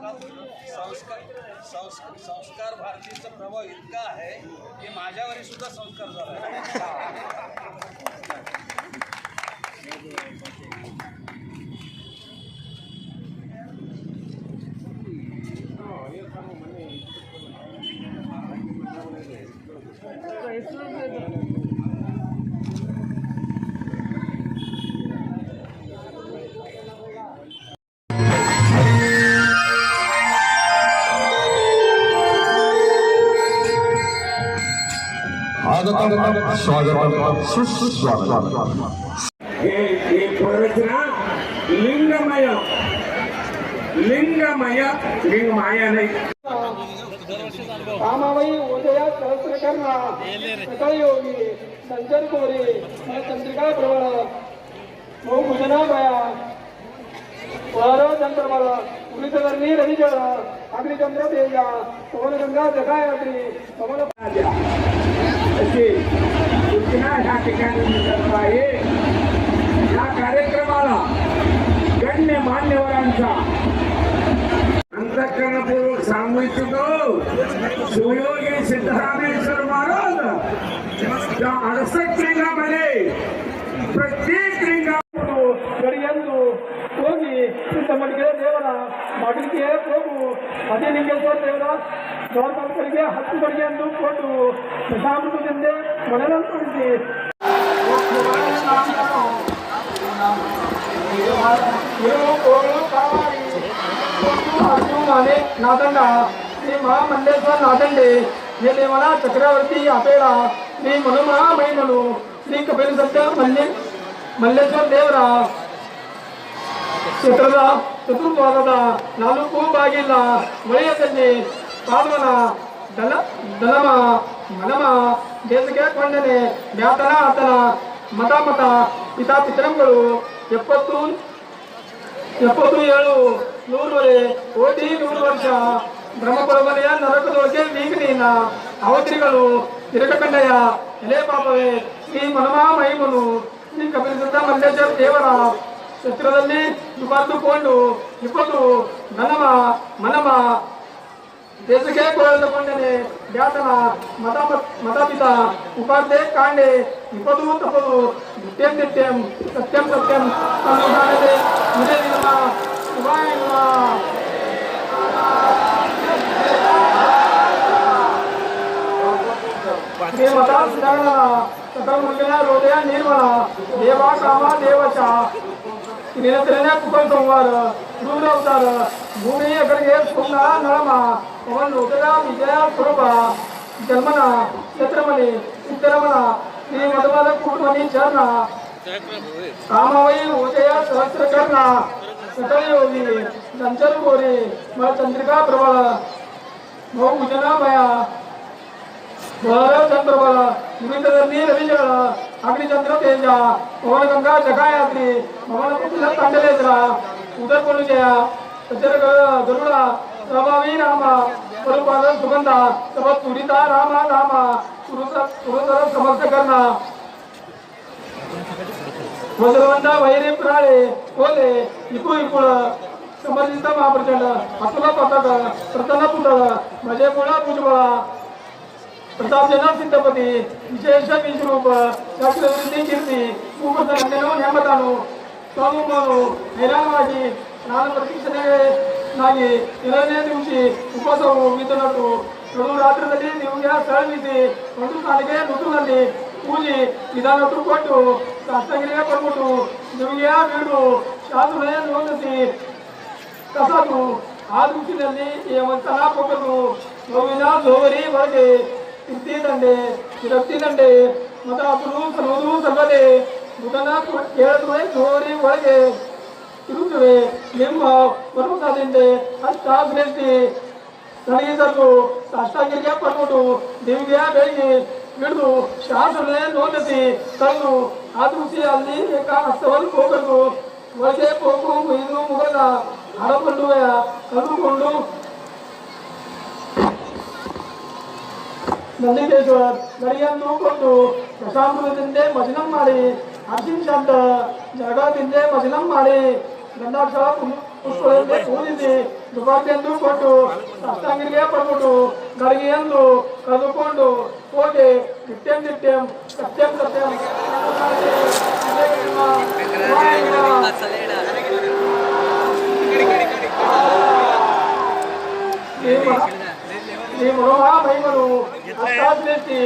संस्कार भारतीचा प्रभाव इतका आहे की माझ्यावरही सुद्धा संस्कार झाला लिंगमय लिंगमाया नाही कामावई उदया सहस्रकर्णा सकलयोगी संचर कोरे चंद्रिका प्रवळ भूभुजना बया वार चंद्रमल उदितवर्णी रविजळ अग्निचंद्र तेजा पवनगंगा जगायात्री पवन अशी सूचना ह्या ठिकाणी मी करत आहे। या कार्यक्रमाला गण्य मान्यवरांचा अंतःकरणपूर्वक सांगू इच्छितो। शिवयोगी सिद्धरामेश्वर महाराज त्या 68 लिंगामध्ये प्रत्येक लिंगामध्ये ಗಡಿಯಂದು ಹೋಗಿ ಸಿದ್ದಮಡಿಗೆ ದೇವರ ಮಡಿಗೆ ಹೋಗು ಅದಿಲಿಂಗೇಶ್ವರ ದೇವರ ಗೌರವರಿಗೆ 10 ಗಡಿಯಂದು ಕೊಟ್ಟು ದಶಾಮೃತದಿಂದ ಮನರಂಜಿಸಿ नादंड श्री महामंडेश्वर नादंडे हे देवाला चक्रवर्ती आपेडा श्री मनोमहामय म्हणू श्री कपिल सत्य मल्लेश्वर देवರ ಕ್ಷೇತ್ರದ ಚತುರ್ಭಾಗದ 4 ಬಾಗಿಲ ವಲಯದಲ್ಲಿ ಪಾಲ್ವನ ದಲಮ ಮನಮ ದೇಶಕ್ಕೆ ಕೊಂಡನೆ ಜ್ಞಾತನ ಆತನ ಮತ ಪಿತಾ ಪಿತರಂಗಳು 77 100 ಕೋಟಿ 100 ವರ್ಷ ಬ್ರಹ್ಮಪುರವಲಯ ನರಕದೊಳಗೆ ವೀಗನಿನ ಅವತಿಗಳು ತಿರಕಂಡಯ ಎಲೆ ಪಾಪವೇ ಶ್ರೀ ಮನಮಹಾಮಹಿಮನು ಶ್ರೀ ಕಪಿಲ ಸಿದ್ಧ ಮಲ್ಲೇಶ್ವರ ದೇವರ ಕ್ಷೇತ್ರದಲ್ಲಿ ದುಪಾರ್ದುಕೊಂಡು 20 ಘನಮ ಮನಮ ದೇಶಕ್ಕೆ ಕೊಳ್ಳಕೊಂಡನೆ ಜ್ಞಾತನ ಮತಪಿತ ಉಪಾರ್ತೆ ಕಾಂಡೆ 20 ತಪದು ನಿತ್ಯಂ ಸತ್ಯಂ ಸಂಧಾನದೆ ಮುಜೆ ನಿಮ ಶಿವಾಯ ನಮಃ मता सुधारणा सकल मंगला हृदय निर्मळ देवा कामा देवच निरंतरने कुकल संवार दूर अवतार भूमी अगरगे सोमना नळमा पवन लोकला विजया स्वरूप जन्मना छत्रमणी सिद्धरमण श्री मधुमाल कुटुंबनी चरण कामावई उदय सहस्रकर्ण सकल योगी संचर गोरे चंद्रिका प्रबळ भूभुजना बया वार चंद्रबल उदितवर्णी रविजळ अग्निचंद्र तेज पवनगंगा जगायात्री पवन तांडलेದ್ರ उदरपणुजय सचर गरुಡ प्रभावी राम स्वरूपाದ सुगंध तब तुरिता राम पुरुषर समर्थ करना वज्रवंत वैरी प्राळे कोले इकुळ समर्जित महाप्रचंड अतुल पतक प्रतन पुतळ मजे मुळा भुजबळ प्रताप जनक सिद्धपती विशेष विश्वरूप चक्रवर्ती कीर्ती उपसंगनो ನೇಮತಾನು ಸ್ವಾಮಿಮನು ಐರಾಣವಾಗಿ ನಾನು ಪ್ರತಿಕ್ಷಣೆಗಾಗಿ 2ನೇ ದಿವಸ ಉಪವಾಸವು ಮಿಥುನಟ್ಟು ನಡು ರಾತ್ರಿಯಲ್ಲಿ ನಿಮಗೆ ಸಳವಿಸಿ ಒಂದು ಕಾಲಿಗೆ ನುಟುನಲ್ಲಿ ಪೂಜೆ ವಿಧಾನಟ್ಟು ಕೊಟ್ಟು ಶಾಸ್ತ್ರಗಿರಿಗೆ ಕೊಟ್ಬಿಟ್ಟು ನಿಮಗೆ ಬೀಡು ಶಾಸ್ತ್ರನೇ ನೋಂದಿಸಿ ಕಸದು ಆ ದಿವಸದಲ್ಲಿ ವಂತನ ಪೊಗರು ಗೋವಿನ ಜೋವರಿ ಹೊರಗೆ कीर्ती दंडे विरक्ती दंडे मत अपुरू सनोदू सर्वदे बुधना केळतुळे जोरी ಒಳಗೆ ತಿರುಗುತ್ತವೆ ನಿಮ್ಮ ಪರ್ವತದಿಂದ ಅಷ್ಟಾಗ್ರಸ್ತಿ ತಡೆಯಿಸಲು ಅಷ್ಟಾಗಿರಿಗೆ ಪಡ್ಬಿಟ್ಟು ದೇವಿಗೆ ಬೆಳಿಗ್ಗೆ ಹಿಡಿದು ಶಾಸನೆ ನೋಂದಿಸಿ ತಂದು ಆ ದೃಷ್ಟಿ ಅಲ್ಲಿ ಏಕ ಹಸ್ತವನ್ನು ಹೋಗಲು ಒಳಗೆ ಹೋಗು ಇದು ಮುಗದ ಹರಕೊಂಡು ಕಲ್ದುಕೊಂಡು ನಂದಿಕೇಶ್ವರ ಗಡಿಯನ್ನು ಕೊಟ್ಟು ಪ್ರಶಾಂತದಿಂದ ಮಜನಂ ಮಾಡಿ ಅರ್ಜಿನ್ ಶಾಂತ ಜಗದಿಂದ ಮಜನಂ ಮಾಡಿ ಗಂಧಾಕ್ಷರ ಪುಷ್ಪಗಳಿಂದ ಪೂಜಿಸಿ ದುಬಾರ್ತೆಂದುಕೊಂಡು ಸಪ್ತಂಗಿರಿಯ ಪಡ್ಬಿಟ್ಟು ಗಡಿಗೆಯಂದು ಕರೆದುಕೊಂಡು ಹೋಗಿ ನಿತ್ಯಂ ಸತ್ಯಂ ಸತ್ಯಂ ಶ್ರೀ ಮನೋಮಹಾಮಹಿಮನು ಅಷ್ಟಾಶ್ರೇಷ್ಠಿ